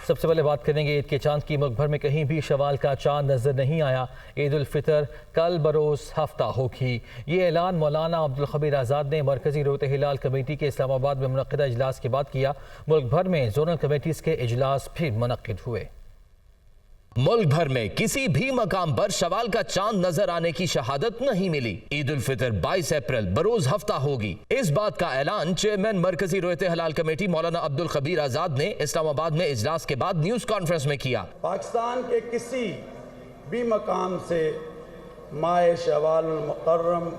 سب سے پہلے بات کریں گے عید کے چاند کی۔ ملک بھر میں کہیں بھی شوال کا چاند نظر نہیں آیا۔ عید الفطر کل بروز ہفتہ ہوگی۔ یہ اعلان مولانا عبدالخبیر آزاد نے مرکزی رویت ہلال کمیٹی کے اسلام آباد میں منعقدہ اجلاس کے بعد کیا۔ ملک بھر میں زونل کمیٹیز کے اجلاس بھی منعقد ہوئے۔ ملک بھر میں کسی بھی مقام پر شوال کا چاند نظر آنے کی شہادت نہیں ملی۔ عید الفطر 22 اپریل بروز ہفتہ ہوگی۔ اس بات کا اعلان چیئرمین مرکزی رویت ہلال کمیٹی مولانا عبدالخبیر آزاد نے اسلام آباد میں اجلاس کے بعد نیوز کانفرنس میں کیا۔ پاکستان کے کسی بھی مقام سے ماہ شوال المکرم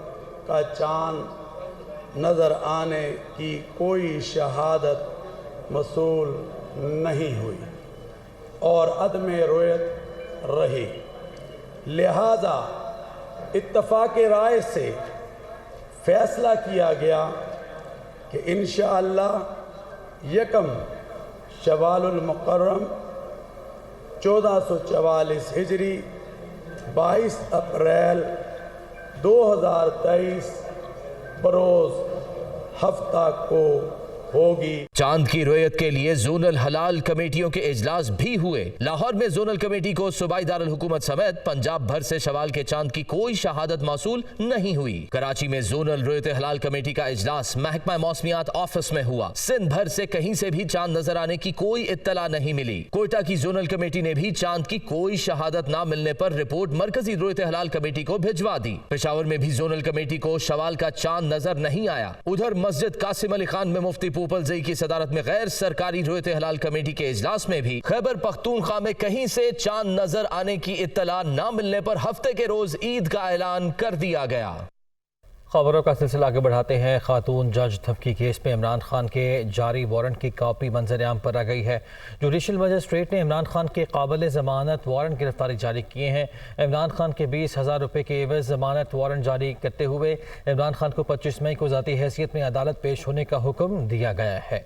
کا چاند نظر آنے کی کوئی شہادت موصول نہیں ہوئی اور عدم رویت رہی، لہذا اتفاق رائے سے فیصلہ کیا گیا کہ انشاءاللہ یکم شوال المکرم 1444 ہجری 22 اپریل 2023 بروز ہفتہ کو ہوگی۔ چاند کی رویت کے لیے زونل حلال کمیٹیوں کے اجلاس بھی ہوئے۔ لاہور میں زونل کمیٹی کو صوبائی دارالحکومت سمیت پنجاب بھر سے شوال کے چاند کی کوئی شہادت موصول نہیں ہوئی۔ کراچی میں زونل رویت حلال کمیٹی کا اجلاس محکمہ موسمیات آفس میں ہوا۔ سندھ بھر سے کہیں سے بھی چاند نظر آنے کی کوئی اطلاع نہیں ملی۔ کوئٹہ کی زونل کمیٹی نے بھی چاند کی کوئی شہادت نہ ملنے پر رپورٹ مرکزی رویت حلال کمیٹی کو بھجوا دی۔ پشاور میں بھی زونل کمیٹی کو شوال کا چاند نظر نہیں آیا۔ ادھر مسجد قاسم علی خان میں مفتی پوپلزئی کی صدارت میں غیر سرکاری رویت حلال کمیٹی کے اجلاس میں بھی خیبر پختونخوا میں کہیں سے چاند نظر آنے کی اطلاع نہ ملنے پر ہفتے کے روز عید کا اعلان کر دیا گیا۔ خبروں کا سلسلہ آگے بڑھاتے ہیں۔ خاتون جج دھمکی کیس میں عمران خان کے جاری وارنٹ کی کاپی منظر عام پر آ گئی ہے۔ جوڈیشل مجسٹریٹ نے عمران خان کے قابل ضمانت وارنٹ گرفتاری جاری کیے ہیں۔ عمران خان کے 20,000 روپے کے عوض ضمانت وارنٹ جاری کرتے ہوئے عمران خان کو 25 مئی کو ذاتی حیثیت میں عدالت پیش ہونے کا حکم دیا گیا ہے۔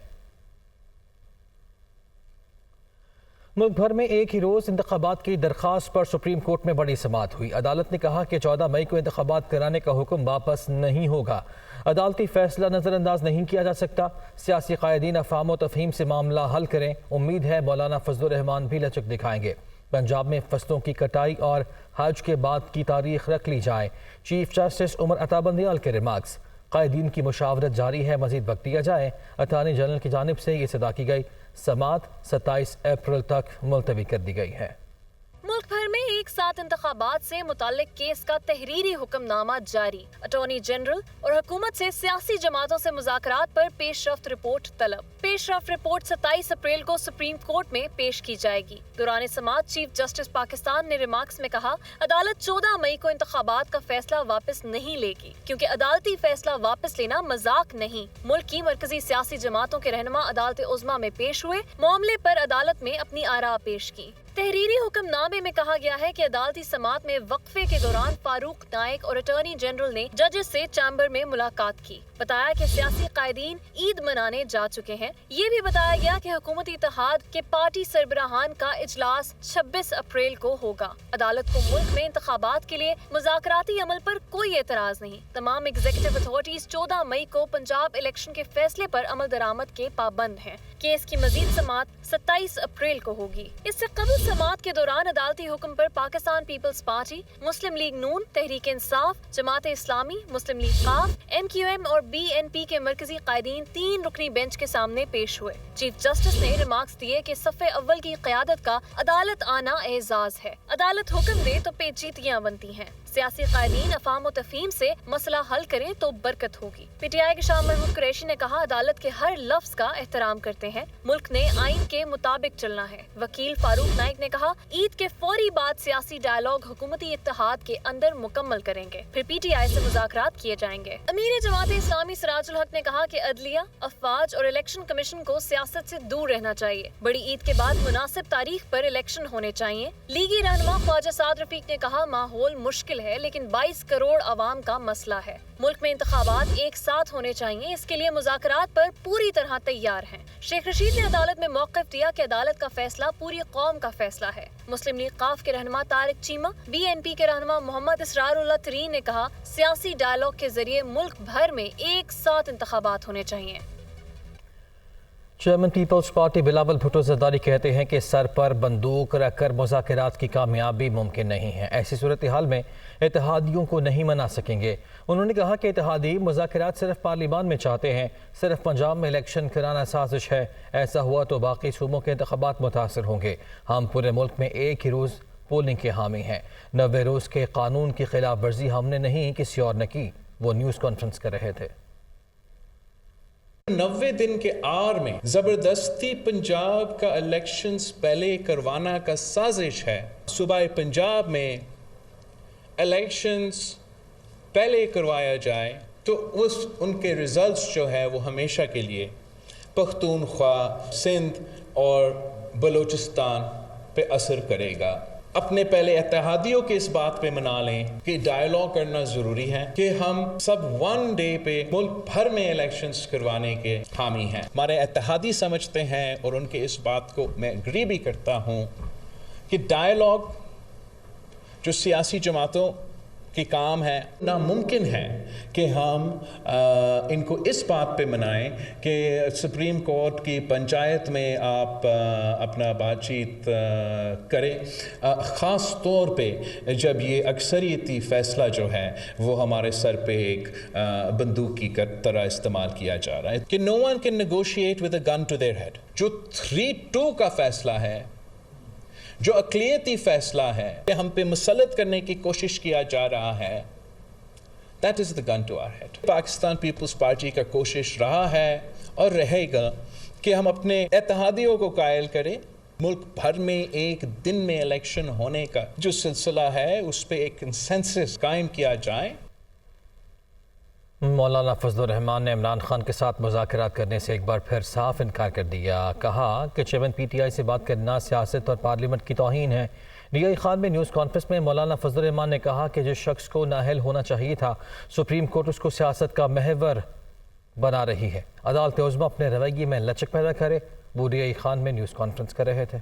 ملک بھر میں ایک ہی روز انتخابات کی درخواست پر سپریم کورٹ میں بڑی سماعت ہوئی۔ عدالت نے کہا کہ 14 مئی کو انتخابات کرانے کا حکم واپس نہیں ہوگا۔ عدالتی فیصلہ نظر انداز نہیں کیا جا سکتا۔ سیاسی قائدین افہام و تفہیم سے معاملہ حل کریں۔ امید ہے مولانا فضل الرحمان بھی لچک دکھائیں گے۔ پنجاب میں فصلوں کی کٹائی اور حج کے بعد کی تاریخ رکھ لی جائے۔ چیف جسٹس عمر عطا بندیال کے ریمارکس۔ قائدین کی مشاورت جاری ہے، مزید وقت دیا جائے۔ اٹارنی جنرل کی جانب سے یہ صدا کی گئی۔ سماعت 27 اپریل تک ملتوی کر دی گئی ہے۔ ملک بھر میں ایک ساتھ انتخابات سے متعلق کیس کا تحریری حکم نامہ جاری۔ اٹارنی جنرل اور حکومت سے سیاسی جماعتوں سے مذاکرات پر پیش رفت رپورٹ طلب۔ پیش رفت رپورٹ 27 اپریل کو سپریم کورٹ میں پیش کی جائے گی۔ دوران سماعت چیف جسٹس پاکستان نے ریمارکس میں کہا، عدالت 14 مئی کو انتخابات کا فیصلہ واپس نہیں لے گی، کیونکہ عدالتی فیصلہ واپس لینا مذاق نہیں۔ ملک کی مرکزی سیاسی جماعتوں کے رہنما عدالت عظمیٰ میں پیش ہوئے، معاملے پر عدالت میں اپنی آراء پیش کی۔ تحریری حکم نامے میں کہا گیا ہے کہ عدالتی سماعت میں وقفے کے دوران فاروق نائک اور اٹارنی جنرل نے ججز سے چیمبر میں ملاقات کی۔ بتایا کہ سیاسی قائدین عید منانے جا چکے ہیں۔ یہ بھی بتایا گیا کہ حکومتی اتحاد کے پارٹی سربراہان کا اجلاس 26 اپریل کو ہوگا۔ عدالت کو ملک میں انتخابات کے لیے مذاکراتی عمل پر کوئی اعتراض نہیں۔ تمام ایگزیکٹو اتھارٹیز 14 مئی کو پنجاب الیکشن کے فیصلے پر عمل درآمد کے پابند ہیں۔ کیس کی مزید سماعت 27 اپریل کو ہوگی۔ اس سے قبل سماعت کے دوران عدالتی حکم پر پاکستان پیپلز پارٹی، مسلم لیگ نون، تحریک انصاف، جماعت اسلامی، مسلم لیگ قاف، MQM اور BNP کے مرکزی قائدین 3 رکنی بینچ کے سامنے پیش ہوئے۔ چیف جسٹس نے ریمارکس دیے کہ صف اول کی قیادت کا عدالت آنا اعزاز ہے۔ عدالت حکم دے تو پیچیدگیاں بنتی ہیں۔ سیاسی قائدین افہام و تفہیم سے مسئلہ حل کریں تو برکت ہوگی۔ PTI کے شاہ محمود قریشی نے کہا، عدالت کے ہر لفظ کا احترام کرتے ہیں، ملک نے آئین کے مطابق چلنا ہے۔ وکیل فاروق نائک نے کہا، عید کے فوری بعد سیاسی ڈائیلاگ حکومتی اتحاد کے اندر مکمل کریں گے، پھر PTI سے مذاکرات کیے جائیں گے۔ امیر جماعت اسلامی سراج الحق نے کہا کہ عدلیہ، افواج اور الیکشن کمیشن کو سیاست سے دور رہنا چاہیے۔ بڑی عید کے بعد مناسب تاریخ پر الیکشن ہونے چاہیے۔ لیگی رہنما خواجہ سعد رفیق نے کہا، ماحول مشکل ہے لیکن 22 کروڑ عوام کا مسئلہ ہے۔ ملک میں انتخابات ایک ساتھ ہونے چاہیے، اس کے لیے مذاکرات پر پوری طرح تیار ہیں۔ شیخ رشید نے عدالت میں موقف دیا کہ عدالت کا فیصلہ پوری قوم کا فیصلہ ہے۔ مسلم لیگ قاف کے رہنما طارق چیمہ، BNP کے رہنما محمد اسرار اللہ ترین نے کہا، سیاسی ڈائیلاگ کے ذریعے ملک بھر میں ایک ساتھ انتخابات ہونے چاہیے۔ Chairman Peoples Party Bilawal Bhutto Zardari کہتے ہیں کہ سر پر بندوق رکھ کر مذاکرات کی کامیابی ممکن نہیں ہے. ایسی صورتحال میں اتحادیوں کو نہیں منا سکیں گے. انہوں نے کہا کہ اتحادی مذاکرات صرف پارلیمان میں چاہتے ہیں, صرف پنجاب میں الیکشن کرانا سازش ہے. ایسا ہوا تو باقی صوبوں کے انتخابات متاثر ہوں گے. ہم پورے ملک میں ایک ہی روز پولنگ کے حامی ہیں. 90 روز کے قانون کی خلاف ورزی ہم نے نہیں کسی اور نے کی. وہ نیوز کانفرنس کر رہے تھے. 90 دن کے آر میں زبردستی پنجاب کا الیکشنز پہلے کروانا کا سازش ہے. صوبہ پنجاب میں الیکشنز پہلے کروایا جائے تو ان کے ریزلٹس جو ہے وہ ہمیشہ کے لیے پختونخوا, سندھ اور بلوچستان پہ اثر کرے گا. اپنے پہلے اتحادیوں کے اس بات پہ منا لیں کہ ڈائیلاگ کرنا ضروری ہے کہ ہم سب ون ڈے پہ ملک بھر میں الیکشنز کروانے کے حامی ہیں. ہمارے اتحادی سمجھتے ہیں اور ان کے اس بات کو میں اگری بھی کرتا ہوں کہ ڈائیلاگ جو سیاسی جماعتوں کی کام ہے, ناممکن ہے کہ ہم ان کو اس بات پہ منائیں کہ سپریم کورٹ کی پنچایت میں آپ اپنا بات چیت کریں, خاص طور پہ جب یہ اکثریتی فیصلہ جو ہے وہ ہمارے سر پہ ایک بندوق کی طرح استعمال کیا جا رہا ہے کہ no one can negotiate with a gun to their head. جو 3-2 کا فیصلہ ہے, جو اقلیتی فیصلہ ہے, ہم پہ مسلط کرنے کی کوشش کیا جا رہا ہے, that is the gun to our head. Pakistan Peoples Party کا کوشش رہا ہے اور رہے گا کہ ہم اپنے اتحادیوں کو قائل کریں. ملک بھر میں ایک دن میں الیکشن ہونے کا جو سلسلہ ہے اس پہ ایک کنسنسس قائم کیا جائے. مولانا فضل الرحمان نے عمران خان کے ساتھ مذاکرات کرنے سے ایک بار پھر صاف انکار کر دیا. کہا کہ چیئرمین پی ٹی آئی سے بات کرنا سیاست اور پارلیمنٹ کی توہین ہے. ڈی آئی خان میں نیوز کانفرنس میں مولانا فضل الرحمان نے کہا کہ جس شخص کو نااہل ہونا چاہیے تھا, سپریم کورٹ اس کو سیاست کا محور بنا رہی ہے. عدالت عظمیٰ اپنے رویے میں لچک پیدا کرے. وہ ڈی آئی خان میں نیوز کانفرنس کر رہے تھے.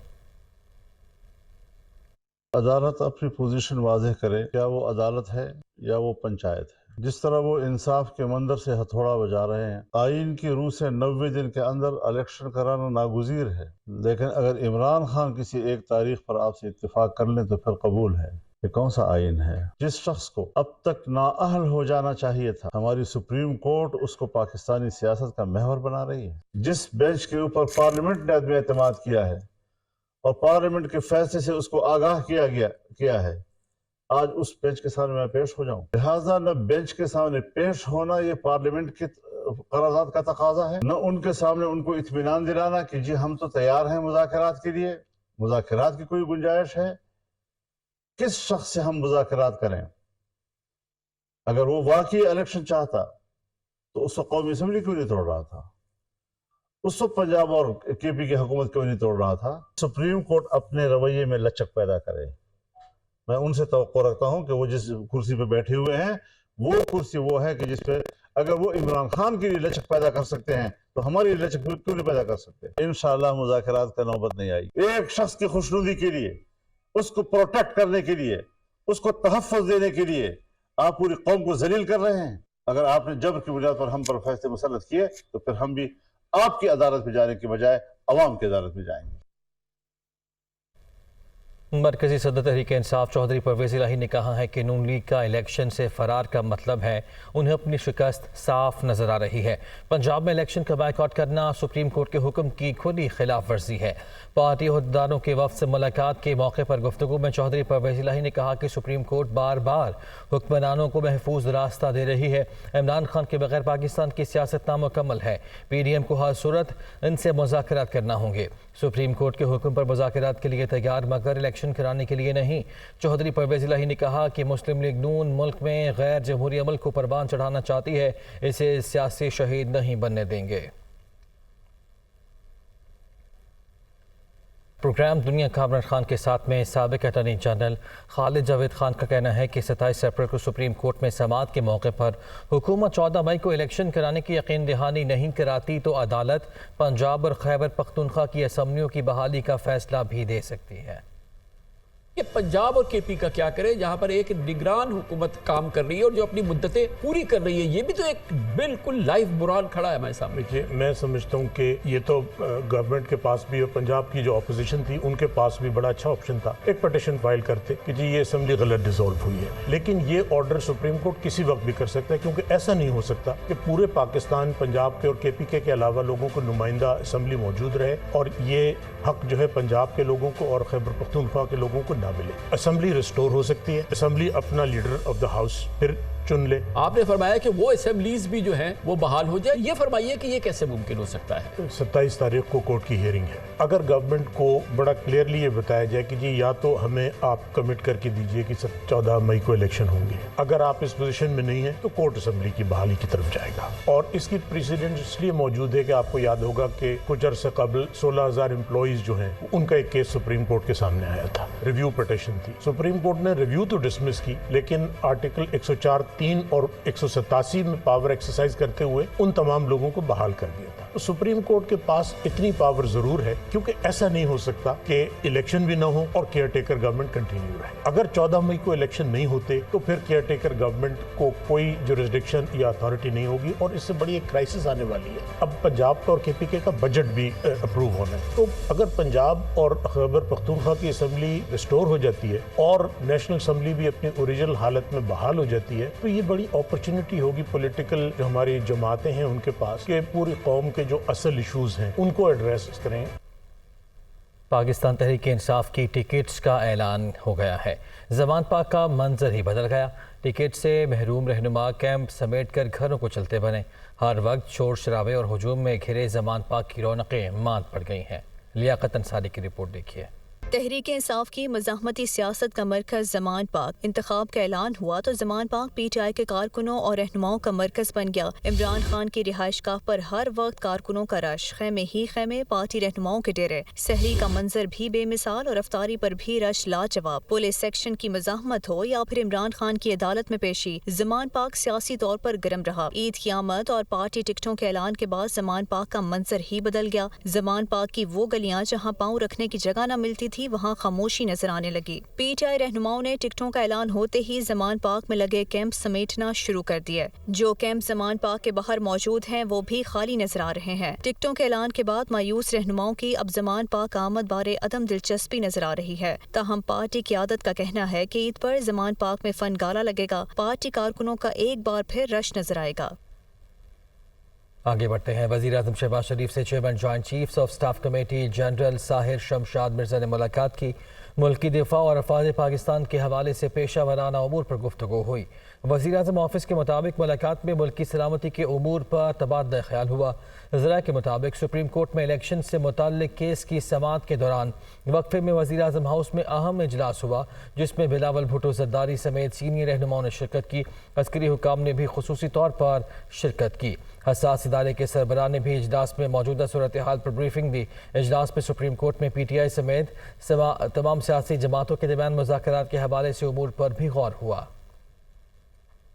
عدالت اپنی پوزیشن واضح کرے, کیا وہ عدالت ہے یا وہ پنچایت ہے. جس طرح وہ انصاف کے مندر سے ہتھوڑا بجا رہے ہیں, آئین کی روح سے 90 دن کے اندر الیکشن کرانا ناگزیر ہے, لیکن اگر عمران خان کسی ایک تاریخ پر آپ سے اتفاق کر لیں تو پھر قبول ہے. یہ کون سا آئین ہے؟ جس شخص کو اب تک نااہل ہو جانا چاہیے تھا, ہماری سپریم کورٹ اس کو پاکستانی سیاست کا محور بنا رہی ہے. جس بینچ کے اوپر پارلیمنٹ نے عدم اعتماد کیا ہے اور پارلیمنٹ کے فیصلے سے اس کو آگاہ کیا ہے, آج اس بینچ کے سامنے میں پیش ہو جاؤں. لہٰذا نہ بینچ کے سامنے پیش ہونا یہ پارلیمنٹ کے قرارداد کا تقاضا ہے, نہ ان کے سامنے ان کو اطمینان دلانا کہ جی ہم تو تیار ہیں مذاکرات کے لیے. مذاکرات کی کوئی گنجائش ہے؟ کس شخص سے ہم مذاکرات کریں؟ اگر وہ واقعی الیکشن چاہتا تو اس وقت قومی اسمبلی کیوں نہیں توڑ رہا تھا؟ اس وقت پنجاب اور کے پی کی حکومت کیوں نہیں توڑ رہا تھا؟ سپریم کورٹ اپنے رویے میں لچک پیدا کرے. میں ان سے توقع رکھتا ہوں کہ وہ جس کرسی پہ بیٹھے ہوئے ہیں وہ کرسی وہ ہے کہ جس پہ اگر وہ عمران خان کے لیے لچک پیدا کر سکتے ہیں تو ہماری لچک کیوں نہیں پیدا کر سکتے؟ انشاءاللہ مذاکرات کا نوبت نہیں آئی. ایک شخص کی خوشنودی کے لیے, اس کو پروٹیکٹ کرنے کے لیے, اس کو تحفظ دینے کے لیے آپ پوری قوم کو ذلیل کر رہے ہیں. اگر آپ نے جبر کی بنیاد پر ہم پر فیصلے مسلط کیے تو پھر ہم بھی آپ کی عدالت میں جانے کے بجائے عوام کی عدالت میں جائیں گے. مرکزی صدر تحریک انصاف چودھری پرویز الہی نے کہا ہے کہ نون لیگ کا الیکشن سے فرار کا مطلب ہے انہیں اپنی شکست صاف نظر آ رہی ہے. پنجاب میں الیکشن کا بائیکاٹ کرنا سپریم کورٹ کے حکم کی کھلی خلاف ورزی ہے. پارٹی عہدیداروں کے وفد سے ملاقات کے موقع پر گفتگو میں چودھری پرویز الہی نے کہا کہ سپریم کورٹ بار بار حکمرانوں کو محفوظ راستہ دے رہی ہے. عمران خان کے بغیر پاکستان کی سیاست نامکمل ہے. پی ڈی ایم کو ہر صورت ان سے مذاکرات کرنا ہوں گے. سپریم کورٹ کے حکم پر مذاکرات کے لیے تیار مگر الیکشن کرانے کے لیے نہیں. چودھری پرویز الہی نے کہا کہ مسلم لیگ نون ملک میں غیر جمہوری عمل کو پروان چڑھانا چاہتی ہے, اسے سیاسی شہید نہیں بننے دیں گے. پروگرام دنیا کا عمران خان کے ساتھ میں سابق اٹارنی جنرل خالد جاوید خان کا کہنا ہے کہ 27 اپریل کو سپریم کورٹ میں سماعت کے موقع پر حکومت 14 مئی کو الیکشن کرانے کی یقین دہانی نہیں کراتی تو عدالت پنجاب اور خیبر پختونخوا کی اسمبلیوں کی بحالی کا فیصلہ بھی دے سکتی ہے. کہ پنجاب اور کے پی کا کیا کرے جہاں پر ایک نگران حکومت کام کر رہی ہے اور جو اپنی مدتیں پوری کر رہی ہے. یہ بھی تو ایک بالکل لائیو برہان کھڑا ہے ہمارے سامنے. دیکھیے میں سمجھتا ہوں کہ یہ تو گورنمنٹ کے پاس بھی اور پنجاب کی جو اپوزیشن تھی ان کے پاس بھی بڑا اچھا آپشن تھا, ایک پٹیشن فائل کرتے کہ جی یہ اسمبلی غلط ڈیزولو ہوئی ہے. لیکن یہ آرڈر سپریم کورٹ کسی وقت بھی کر سکتا ہے, کیونکہ ایسا نہیں ہو سکتا کہ پورے پاکستان پنجاب کے اور کے پی کے علاوہ لوگوں کو نمائندہ اسمبلی موجود رہے اور یہ حق جو ہے پنجاب کے لوگوں کو اور خیبر پختونخوا کے لوگوں کو نہ ملے. اسمبلی ریسٹور ہو سکتی ہے, اسمبلی اپنا لیڈر آف دا ہاؤس پھر چن لے. آپ نے فرمایا کہ وہ اسمبلیز بھی جو ہیں وہ بحال ہو جائے. یہ فرمائیے کہ یہ کیسے ممکن ہو سکتا ہے؟ 27 تاریخ کو کورٹ کی ہیئرنگ ہے. اگر گورنمنٹ کو بڑا کلیئرلی یہ بتایا جائے کہ جی یا تو ہمیں آپ کمٹ کر کے دیجئے کہ 14 مئی کو الیکشن ہوں گے, اگر آپ اس پوزیشن میں نہیں ہیں تو کورٹ اسمبلی کی بحالی کی طرف جائے گا. اور اس کی پریسیڈنٹ اس لیے موجود ہے کہ آپ کو یاد ہوگا کہ کچھ عرصے قبل 16,000 امپلائیز جو ہیں ان کا ایک کیس سپریم کورٹ کے سامنے آیا تھا, ریویو پٹیشن تھی. سپریم کورٹ نے ریویو تو ڈسمس کی, لیکن آرٹیکل 104(3) اور 187 میں پاور ایکسرسائز کرتے ہوئے ان تمام لوگوں کو بحال کر دیا تھا. تو سپریم کورٹ کے پاس اتنی پاور ضرور ہے, کیونکہ ایسا نہیں ہو سکتا کہ الیکشن بھی نہ ہو اور کیئر ٹیکر گورنمنٹ کنٹینیو رہے. اگر 14 مئی کو الیکشن نہیں ہوتے تو پھر کیئر ٹیکر گورنمنٹ کو کوئی جورسڈکشن یا اتھارٹی نہیں ہوگی اور اس سے بڑی ایک کرائسس آنے والی ہے. اب پنجاب کا اور کے پی کے کا بجٹ بھی اپروو ہونا ہے, تو اگر پنجاب اور خیبر پختونخوا کی اسمبلی ریسٹور ہو جاتی ہے اور نیشنل اسمبلی بھی اپنی اوریجنل حالت میں بحال ہو جاتی ہے تو یہ بڑی اپرچونٹی ہوگی پولیٹیکل جو ہماری جماعتیں ہیں ان کے پاس کہ پوری قوم کے جو اصل ایشوز ہیں ان کو ایڈریس کریں. پاکستان تحریک انصاف کی ٹکٹس کا اعلان ہو گیا ہے. زمان پاک کا منظر ہی بدل گیا. ٹکٹ سے محروم رہنما کیمپ سمیٹ کر گھروں کو چلتے بنے. ہر وقت شور شرابے اور ہجوم میں گھرے زمان پاک کی رونقیں ماند پڑ گئی ہیں. لیاقت انصاری کی رپورٹ دیکھیے. تحریک انصاف کی مزاحمتی سیاست کا مرکز زمان پاک انتخاب کا اعلان ہوا تو زمان پاک پی ٹی آئی کے کارکنوں اور رہنماؤں کا مرکز بن گیا. عمران خان کی رہائش گاہ پر ہر وقت کارکنوں کا رش, خیمے ہی خیمے, پارٹی رہنماؤں کے ڈیرے. سحری کا منظر بھی بے مثال اور افطاری پر بھی رش لاجواب. پولیس سیکشن کی مزاحمت ہو یا پھر عمران خان کی عدالت میں پیشی, زمان پاک سیاسی طور پر گرم رہا. عید کی آمد اور پارٹی ٹکٹوں کے اعلان کے بعد زمان پاک کا منظر ہی بدل گیا. زمان پاک کی وہ گلیاں جہاں پاؤں رکھنے کی جگہ نہ ملتی تھی وہاں خاموشی نظر آنے لگی. پی ٹی آئی رہنماؤں نے ٹکٹوں کا اعلان ہوتے ہی زمان پاک میں لگے کیمپ سمیٹنا شروع کر دیا. جو کیمپ زمان پاک کے باہر موجود ہیں وہ بھی خالی نظر آ رہے ہیں. ٹکٹوں کے اعلان کے بعد مایوس رہنماؤں کی اب زمان پاک آمد بارے عدم دلچسپی نظر آ رہی ہے. تاہم پارٹی قیادت کا کہنا ہے کہ عید پر زمان پاک میں فن گالا لگے گا. پارٹی کارکنوں کا ایک بار پھر رش نظر آئے گا. آگے بڑھتے ہیں. وزیر اعظم شہباز شریف سے chairman joint chiefs of staff committee general Sahir Shamshad Mirza نے ملاقات کی. ملکی دفاع اور افواج پاکستان کے حوالے سے پیشہ ورانہ امور پر گفتگو ہوئی. وزیر اعظم آفس کے مطابق ملاقات میں ملکی سلامتی کے امور پر تبادلہ خیال ہوا. ذرائع کے مطابق سپریم کورٹ میں الیکشن سے متعلق کیس کی سماعت کے دوران وقفے میں وزیر اعظم ہاؤس میں اہم اجلاس ہوا جس میں بلاول بھٹو زرداری سمیت سینئر رہنماؤں نے شرکت کی. عسکری حکام نے بھی خصوصی طور پر شرکت کی. حساس ادارے کے سربراہ نے بھی اجلاس میں موجودہ صورتحال پر بریفنگ دی. اجلاس میں سپریم کورٹ میں پی ٹی آئی سمیت تمام سیاسی جماعتوں کے درمیان مذاکرات کے حوالے سے امور پر بھی غور ہوا.